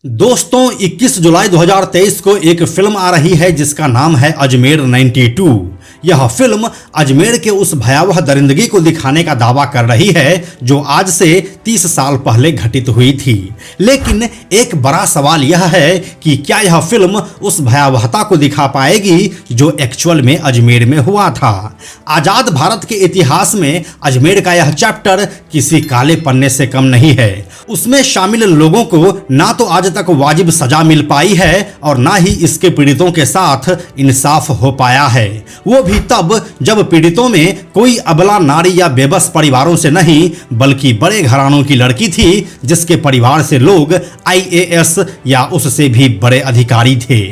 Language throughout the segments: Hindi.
दोस्तों 21 जुलाई 2023 को एक फिल्म आ रही है जिसका नाम है अजमेर 92। यह फिल्म अजमेर के उस भयावह दरिंदगी को दिखाने का दावा कर रही है जो आज से 30 साल पहले घटित हुई थी। लेकिन एक बड़ा सवाल यह है कि क्या यह फिल्म उस भयावहता को दिखा पाएगी जो एक्चुअल में अजमेर में हुआ था। आज़ाद भारत के इतिहास में अजमेर का यह चैप्टर किसी काले पन्ने से कम नहीं है। उसमें शामिल लोगों को ना तो आज तक वाजिब सजा मिल पाई है और ना ही इसके पीड़ितों के साथ इंसाफ हो पाया है, वो भी तब जब पीड़ितों में कोई अबला नारी या बेबस परिवारों से नहीं बल्कि बड़े घरानों की लड़की थी जिसके परिवार से लोग IAS या उससे भी बड़े अधिकारी थे।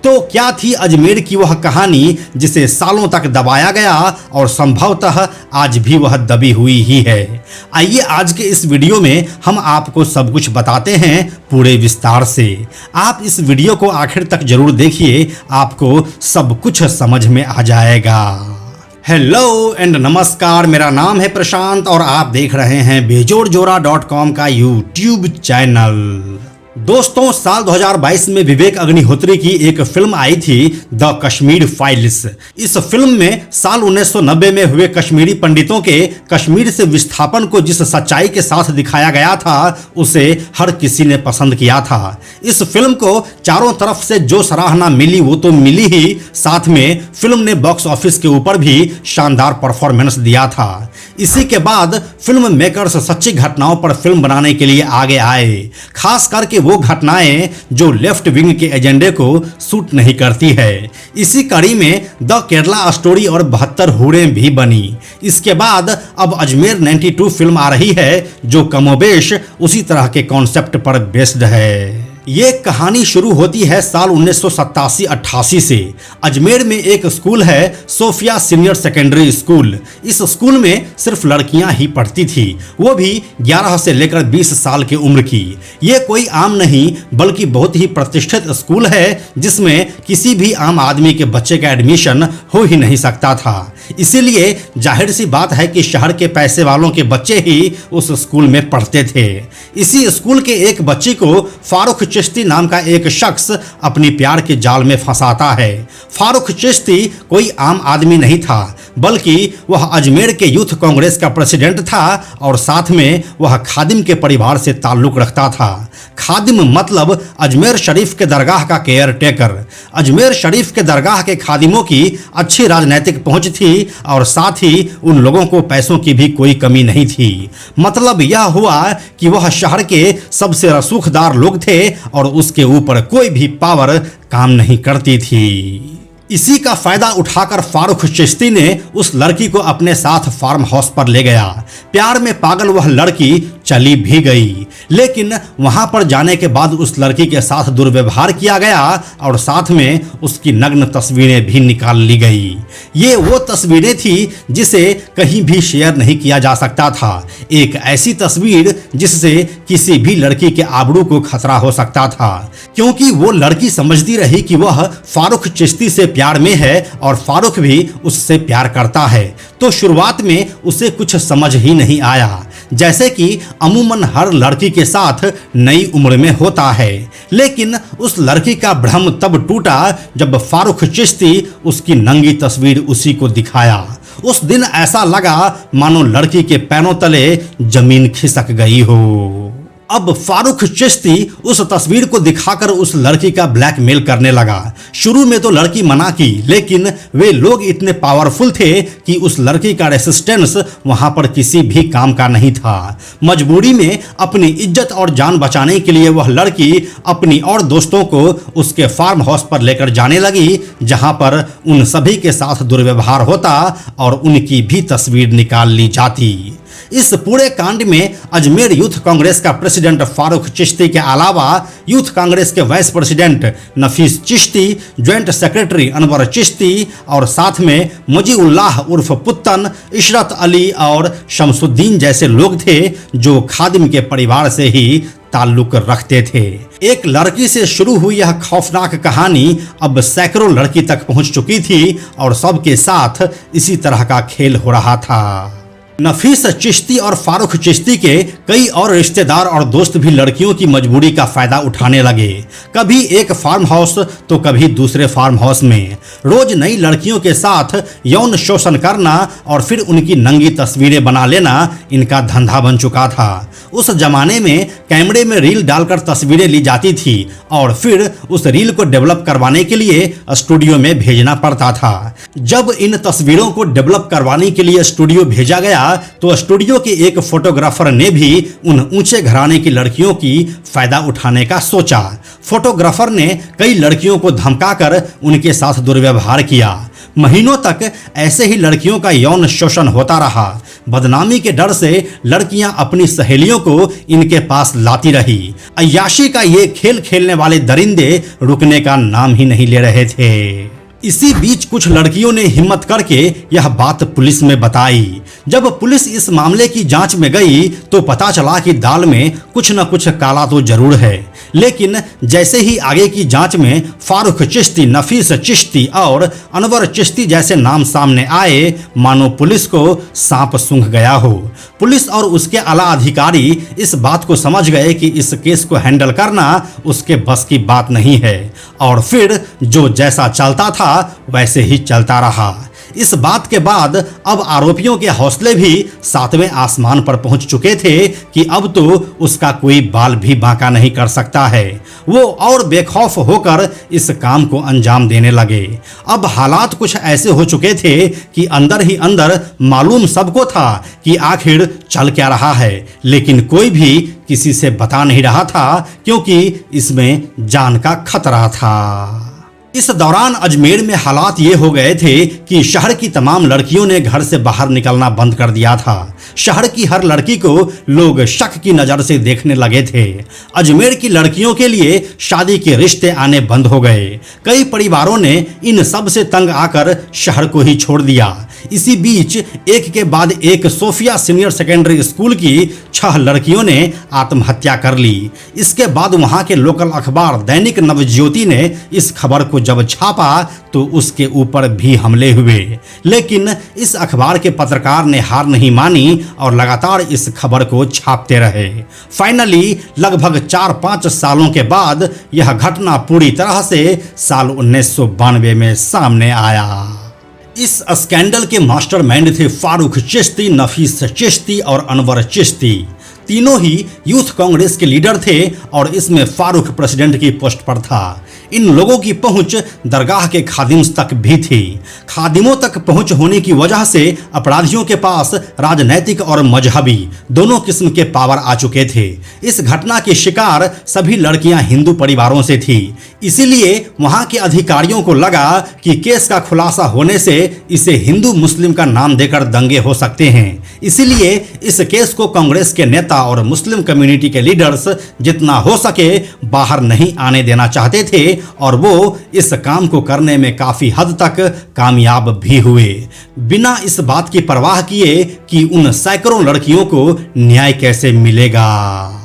तो क्या थी अजमेर की वह कहानी जिसे सालों तक दबाया गया और संभवतः आज भी वह दबी हुई ही है। आइए आज के इस वीडियो में हम आपको सब कुछ बताते हैं पूरे विस्तार से। आप इस वीडियो को आखिर तक जरूर देखिए, आपको सब कुछ समझ में आ जाएगा। हेलो एंड नमस्कार, मेरा नाम है प्रशांत और आप देख रहे हैं बेजोड़जोड़ा.com का यूट्यूब चैनल। दोस्तों साल 2022 में विवेक अग्निहोत्री की एक फिल्म आई थी द कश्मीर फाइल्स। इस फिल्म में साल 1990 में हुए कश्मीरी पंडितों के कश्मीर से विस्थापन को जिस सच्चाई के साथ दिखाया गया था उसे हर किसी ने पसंद किया था। इस फिल्म को चारों तरफ से जो सराहना मिली वो तो मिली ही, साथ में फिल्म ने बॉक्स ऑफिस के ऊपर भी शानदार परफॉर्मेंस दिया था। इसी के बाद फिल्म मेकर्स सच्ची घटनाओं पर फिल्म बनाने के लिए आगे आए, खास करके वो घटनाएं जो लेफ्ट विंग के एजेंडे को सूट नहीं करती है। इसी कड़ी में द केरला स्टोरी और 72 हूरें भी बनी। इसके बाद अब अजमेर 92 फिल्म आ रही है जो कमोबेश उसी तरह के कॉन्सेप्ट पर बेस्ड है। ये कहानी शुरू होती है साल 1987-88 से। अजमेर में एक स्कूल है सोफिया सीनियर सेकेंडरी स्कूल। इस स्कूल में सिर्फ लड़कियां ही पढ़ती थी, वो भी 11 से लेकर 20 साल की उम्र की। ये कोई आम नहीं बल्कि बहुत ही प्रतिष्ठित स्कूल है जिसमें किसी भी आम आदमी के बच्चे का एडमिशन हो ही नहीं सकता था। इसीलिए जाहिर सी बात है कि शहर के पैसे वालों के बच्चे ही उस स्कूल में पढ़ते थे। इसी स्कूल के एक बच्ची को फारूक चिश्ती नाम का एक शख्स अपनी प्यार के जाल में फंसाता है। फारूक चिश्ती कोई आम आदमी नहीं था बल्कि वह अजमेर के यूथ कांग्रेस का प्रेसिडेंट था और साथ में वह खादिम के परिवार से ताल्लुक रखता था। खादिम मतलब अजमेर शरीफ के दरगाह का केयर टेकर। अजमेर शरीफ के दरगाह के खादिमों की अच्छी राजनीतिक पहुंच थी और साथ ही उन लोगों को पैसों की भी कोई कमी नहीं थी। मतलब यह हुआ कि वह शहर के सबसे रसूखदार लोग थे और उसके ऊपर कोई भी पावर काम नहीं करती थी। इसी का फायदा उठाकर फारूक चिश्ती ने उस लड़की को अपने साथ फार्म हाउस पर ले गया। प्यार में पागल वह लड़की चली भी गई, लेकिन वहां पर जाने के बाद उस लड़की के साथ दुर्व्यवहार किया गया और साथ में उसकी नग्न तस्वीरें भी निकाल ली गई। ये वो तस्वीरें थी जिसे कहीं भी शेयर नहीं किया जा सकता था। एक ऐसी तस्वीर जिससे किसी भी लड़की के आबरू को खतरा हो सकता था, क्योंकि वो लड़की समझती रही कि वह फारूक चिश्ती से प्यार में है और फारूक भी उससे प्यार करता है। तो शुरुआत में उसे कुछ समझ ही नहीं आया, जैसे कि अमूमन हर लड़की के साथ नई उम्र में होता है। लेकिन उस लड़की का भ्रम तब टूटा जब फारूक चिश्ती उसकी नंगी तस्वीर उसी को दिखाया। उस दिन ऐसा लगा मानो लड़की के पैरों तले जमीन खिसक गई हो। अब फारूक चिश्ती उस तस्वीर को दिखाकर उस लड़की का ब्लैकमेल करने लगा। शुरू में तो लड़की मना की, लेकिन वे लोग इतने पावरफुल थे कि उस लड़की का रेसिस्टेंस वहां पर किसी भी काम का नहीं था। मजबूरी में अपनी इज्जत और जान बचाने के लिए वह लड़की अपनी और दोस्तों को उसके फार्म हाउस पर लेकर जाने लगी, जहां पर उन सभी के साथ दुर्व्यवहार होता और उनकी भी तस्वीर निकाल ली जाती। इस पूरे कांड में अजमेर यूथ कांग्रेस का प्रेसिडेंट फारूक चिश्ती के अलावा यूथ कांग्रेस के वाइस प्रेसिडेंट नफीस चिश्ती, ज्वाइंट सेक्रेटरी अनवर चिश्ती और साथ में मुजीउल्लाह उर्फ पुत्तन, इशरत अली और शमसुद्दीन जैसे लोग थे जो खादिम के परिवार से ही ताल्लुक रखते थे। एक लड़की से शुरू हुई यह खौफनाक कहानी अब सैकड़ों लड़की तक पहुंच चुकी थी और सबके साथ इसी तरह का खेल हो रहा था। नफीस चिश्ती और फारूक चिश्ती के कई और रिश्तेदार और दोस्त भी लड़कियों की मजबूरी का फायदा उठाने लगे। कभी एक फार्म हाउस तो कभी दूसरे फार्म हाउस में रोज नई लड़कियों के साथ यौन शोषण करना और फिर उनकी नंगी तस्वीरें बना लेना इनका धंधा बन चुका था। उस जमाने में कैमरे में रील डालकर तस्वीरें ली जाती थी और फिर उस रील को डेवलप करवाने के लिए स्टूडियो में भेजना पड़ता था। जब इन तस्वीरों को डेवलप करवाने के लिए स्टूडियो भेजा गया तो स्टूडियो के एक फोटोग्राफर ने भी उन ऊंचे घराने की लड़कियों की फायदा उठाने का सोचा। फोटोग्राफर ने कई लड़कियों को धमकाकर उनके साथ दुर्व्यवहार किया। महीनों तक ऐसे ही लड़कियों का यौन शोषण होता रहा। बदनामी के डर से लड़कियां अपनी सहेलियों को इनके पास लाती रही। अय्याशी का ये खेल खेलने वाले दरिंदे रुकने का नाम ही नहीं ले रहे थे। इसी बीच कुछ लड़कियों ने हिम्मत करके यह बात पुलिस में बताई। जब पुलिस इस मामले की जांच में गई तो पता चला कि दाल में कुछ न कुछ काला तो जरूर है। लेकिन जैसे ही आगे की जांच में फारूक चिश्ती, नफीस चिश्ती और अनवर चिश्ती जैसे नाम सामने आए, मानो पुलिस को सांप सूंघ गया हो। पुलिस और उसके आला अधिकारी इस बात को समझ गए कि इस केस को हैंडल करना उसके बस की बात नहीं है और फिर जो जैसा चलता था वैसे ही चलता रहा। इस बात के बाद अब आरोपियों के हौसले भी सातवें आसमान पर पहुंच चुके थे कि अब तो उसका कोई बाल भी बांका नहीं कर सकता है। वो और बेखौफ होकर इस काम को अंजाम देने लगे। अब हालात कुछ ऐसे हो चुके थे कि अंदर ही अंदर मालूम सबको था कि आखिर चल क्या रहा है, लेकिन कोई भी किसी से बता नहीं रहा था क्योंकि इसमें जान का खतरा था। इस दौरान अजमेर में हालात ये हो गए थे कि शहर की तमाम लड़कियों ने घर से बाहर निकलना बंद कर दिया था। शहर की हर लड़की को लोग शक की नज़र से देखने लगे थे। अजमेर की लड़कियों के लिए शादी के रिश्ते आने बंद हो गए। कई परिवारों ने इन सब से तंग आकर शहर को ही छोड़ दिया। इसी बीच एक के बाद एक सोफिया सीनियर सेकेंडरी स्कूल की 6 लड़कियों ने आत्महत्या कर ली। इसके बाद वहां के लोकल अखबार दैनिक नवज्योति ने इस खबर को जब छापा तो उसके ऊपर भी हमले हुए, लेकिन इस अखबार के पत्रकार ने हार नहीं मानी और लगातार इस खबर को छापते रहे। फाइनली लगभग 4-5 सालों के बाद यह घटना पूरी तरह से साल 1992 में सामने आया। इस स्कैंडल के मास्टरमाइंड थे फारूक चिश्ती, नफीस चिश्ती और अनवर चिश्ती। तीनों ही यूथ कांग्रेस के लीडर थे और इसमें फारूक प्रेसिडेंट की पोस्ट पर था। इन लोगों की पहुंच दरगाह के खादिम्स तक भी थी। खादिमों तक पहुंच होने की वजह से अपराधियों के पास राजनैतिक और मजहबी दोनों किस्म के पावर आ चुके थे। इस घटना की शिकार सभी लड़कियां हिंदू परिवारों से थी। इसीलिए वहां के अधिकारियों को लगा कि केस का खुलासा होने से इसे हिंदू मुस्लिम का नाम देकर दंगे हो सकते हैं। इसीलिए इस केस को कांग्रेस के नेता और मुस्लिम कम्युनिटी के लीडर्स जितना हो सके बाहर नहीं आने देना चाहते थे और वो इस काम को करने में काफी हद तक कामयाब भी हुए, बिना इस बात की परवाह किए कि उन सैकड़ों लड़कियों को न्याय कैसे मिलेगा।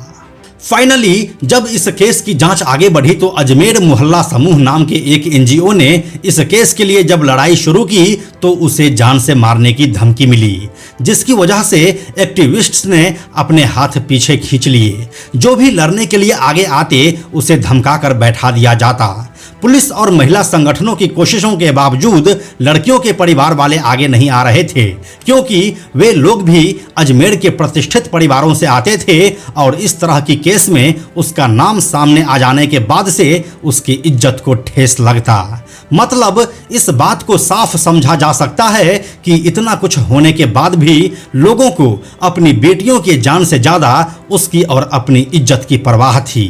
फाइनली जब इस केस की जांच आगे बढ़ी तो अजमेर मोहल्ला समूह नाम के एक एनजीओ ने इस केस के लिए जब लड़ाई शुरू की तो उसे जान से मारने की धमकी मिली, जिसकी वजह से एक्टिविस्ट्स ने अपने हाथ पीछे खींच लिए। जो भी लड़ने के लिए आगे आते उसे धमकाकर बैठा दिया जाता। पुलिस और महिला संगठनों की कोशिशों के बावजूद लड़कियों के परिवार वाले आगे नहीं आ रहे थे, क्योंकि वे लोग भी अजमेर के प्रतिष्ठित परिवारों से आते थे और इस तरह की केस में उसका नाम सामने आ जाने के बाद से उसकी इज्जत को ठेस लगता। मतलब इस बात को साफ समझा जा सकता है कि इतना कुछ होने के बाद भी लोगों को अपनी बेटियों की जान से ज्यादा उसकी और अपनी इज्जत की परवाह थी।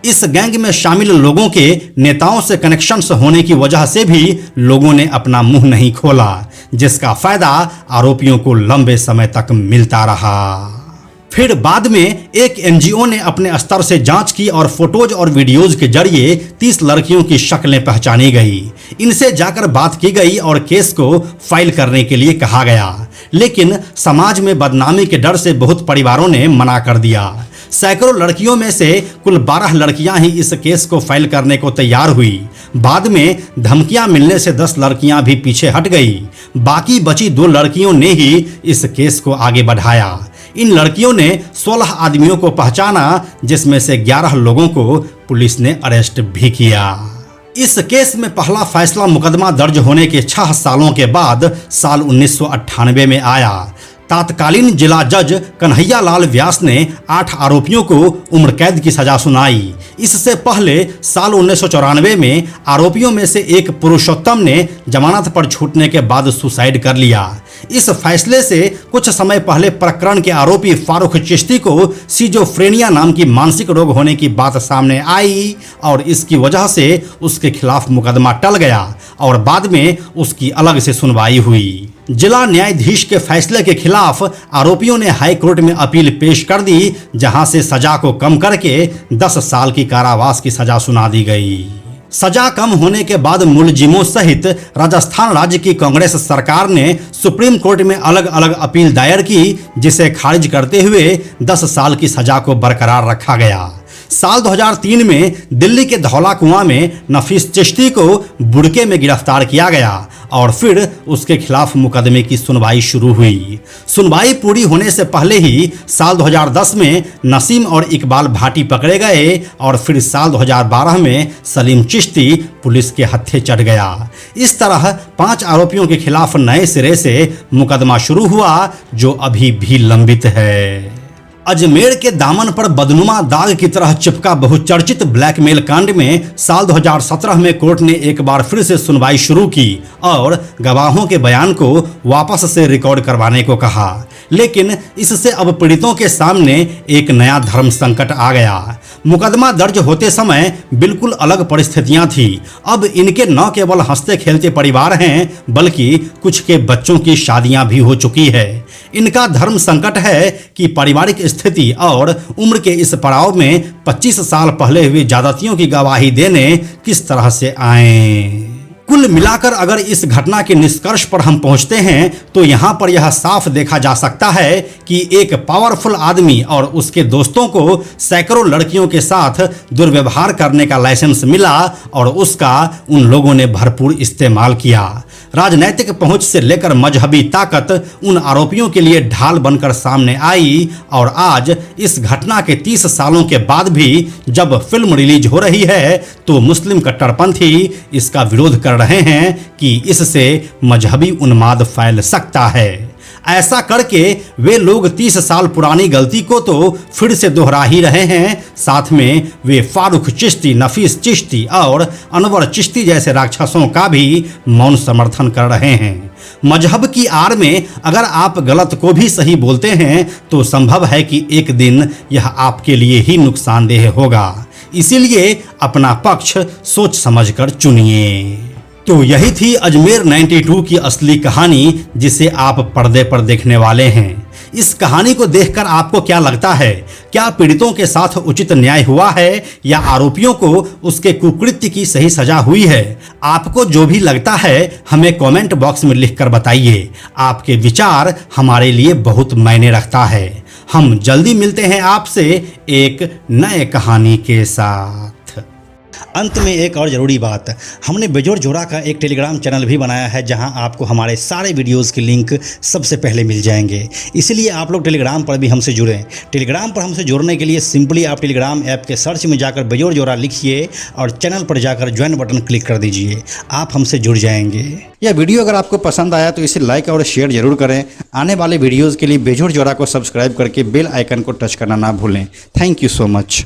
इस गैंग में शामिल लोगों के नेताओं से कनेक्शंस होने की वजह से भी लोगों ने अपना मुंह नहीं खोला, जिसका फायदा आरोपियों को लंबे समय तक मिलता रहा। फिर बाद में एक एनजीओ ने अपने स्तर से जांच की और फोटोज और वीडियोज के जरिए 30 लड़कियों की शक्लें पहचानी गई। इनसे जाकर बात की गई और केस को फाइल करने के लिए कहा गया, लेकिन समाज में बदनामी के डर से बहुत परिवारों ने मना कर दिया। सैकड़ों लड़कियों में से कुल 12 लड़कियां ही इस केस को फाइल करने को तैयार हुई। बाद में धमकियां मिलने से 10 लड़कियां भी पीछे हट गई। बाकी बची 2 लड़कियों ने ही इस केस को आगे बढ़ाया। इन लड़कियों ने 16 आदमियों को पहचाना, जिसमें से 11 लोगों को पुलिस ने अरेस्ट भी किया। इस केस में पहला फैसला मुकदमा दर्ज होने के 6 सालों के बाद साल 1998 में आया। तत्कालीन जिला जज कन्हैया लाल व्यास ने 8 आरोपियों को उम्र कैद की सजा सुनाई। इससे पहले साल 1994 में आरोपियों में से एक पुरुषोत्तम ने जमानत पर छूटने के बाद सुसाइड कर लिया। इस फैसले से कुछ समय पहले प्रकरण के आरोपी फारूक चिश्ती को सिजोफ्रेनिया नाम की मानसिक रोग होने की बात सामने आई और इसकी वजह से उसके खिलाफ मुकदमा टल गया और बाद में उसकी अलग से सुनवाई हुई। जिला न्यायाधीश के फैसले के खिलाफ आरोपियों ने हाई कोर्ट में अपील पेश कर दी, जहां से सजा को कम करके 10 साल की कारावास की सजा सुना दी गई। सजा कम होने के बाद मुलजिमों सहित राजस्थान राज्य की कांग्रेस सरकार ने सुप्रीम कोर्ट में अलग अलग अपील दायर की, जिसे खारिज करते हुए 10 साल की सजा को बरकरार रखा गया। साल 2003 में दिल्ली के धौला कुआं में नफीस चिश्ती को बुड़के में गिरफ्तार किया गया और फिर उसके खिलाफ मुकदमे की सुनवाई शुरू हुई। सुनवाई पूरी होने से पहले ही साल 2010 में नसीम और इकबाल भाटी पकड़े गए और फिर साल 2012 में सलीम चिश्ती पुलिस के हत्थे चढ़ गया। इस तरह 5 आरोपियों के खिलाफ नए सिरे से मुकदमा शुरू हुआ, जो अभी भी लंबित है। अजमेर के दामन पर बदनुमा दाग की तरह चिपका बहुचर्चित ब्लैकमेल कांड में साल 2017 में कोर्ट ने एक बार फिर से सुनवाई शुरू की और गवाहों के बयान को वापस से रिकॉर्ड करवाने को कहा। लेकिन इससे अब पीड़ितों के सामने एक नया धर्म संकट आ गया। मुकदमा दर्ज होते समय बिल्कुल अलग परिस्थितियां थी। अब इनके न केवल हंसते खेलते परिवार हैं, बल्कि कुछ के बच्चों की शादियां भी हो चुकी है। इनका धर्म संकट है कि पारिवारिक स्थिति और उम्र के इस पड़ाव में 25 साल पहले हुई ज्यादतियों की गवाही देने किस तरह से आए। कुल मिलाकर अगर इस घटना के निष्कर्ष पर हम पहुंचते हैं तो यहाँ पर यह साफ देखा जा सकता है कि एक पावरफुल आदमी और उसके दोस्तों को सैकड़ों लड़कियों के साथ दुर्व्यवहार करने का लाइसेंस मिला और उसका उन लोगों ने भरपूर इस्तेमाल किया। राजनैतिक पहुंच से लेकर मजहबी ताकत उन आरोपियों के लिए ढाल बनकर सामने आई और आज इस घटना के 30 सालों के बाद भी जब फिल्म रिलीज हो रही है तो मुस्लिम कट्टरपंथी इसका विरोध कर रहे हैं कि इससे मजहबी उन्माद फैल सकता है। ऐसा करके वे लोग 30 साल पुरानी गलती को तो फिर से दोहरा ही रहे हैं। साथ में वे फारूक चिश्ती, नफीस चिश्ती और अनवर चिश्ती जैसे राक्षसों का भी मौन समर्थन कर रहे हैं। मजहब की आड़ में अगर आप गलत को भी सही बोलते हैं तो संभव है कि एक दिन यह आपके लिए ही नुकसानदेह होगा। इसीलिए अपना पक्ष सोच समझकर चुनिए। तो यही थी अजमेर 92 की असली कहानी, जिसे आप पर्दे पर देखने वाले हैं। इस कहानी को देखकर आपको क्या लगता है? क्या पीड़ितों के साथ उचित न्याय हुआ है या आरोपियों को उसके कुकृत्य की सही सजा हुई है? आपको जो भी लगता है हमें कमेंट बॉक्स में लिखकर बताइए। आपके विचार हमारे लिए बहुत मायने रखता है। हम जल्दी मिलते हैं आपसे एक नए कहानी के साथ। अंत में एक और ज़रूरी बात, हमने बेजोड़ जोड़ा का एक टेलीग्राम चैनल भी बनाया है, जहां आपको हमारे सारे वीडियोस की लिंक सबसे पहले मिल जाएंगे। इसलिए आप लोग टेलीग्राम पर भी हमसे जुड़ें। टेलीग्राम पर हमसे जुड़ने के लिए सिंपली आप टेलीग्राम ऐप के सर्च में जाकर बेजोड़ जोड़ा लिखिए और चैनल पर जाकर ज्वाइन बटन क्लिक कर दीजिए। आप हमसे जुड़ जाएंगे। यह वीडियो अगर आपको पसंद आया तो इसे लाइक और शेयर जरूर करें। आने वाले वीडियोज़ के लिए बेजोड़ जोड़ा को सब्सक्राइब करके बेल आइकन को टच करना ना भूलें। Thank you so much.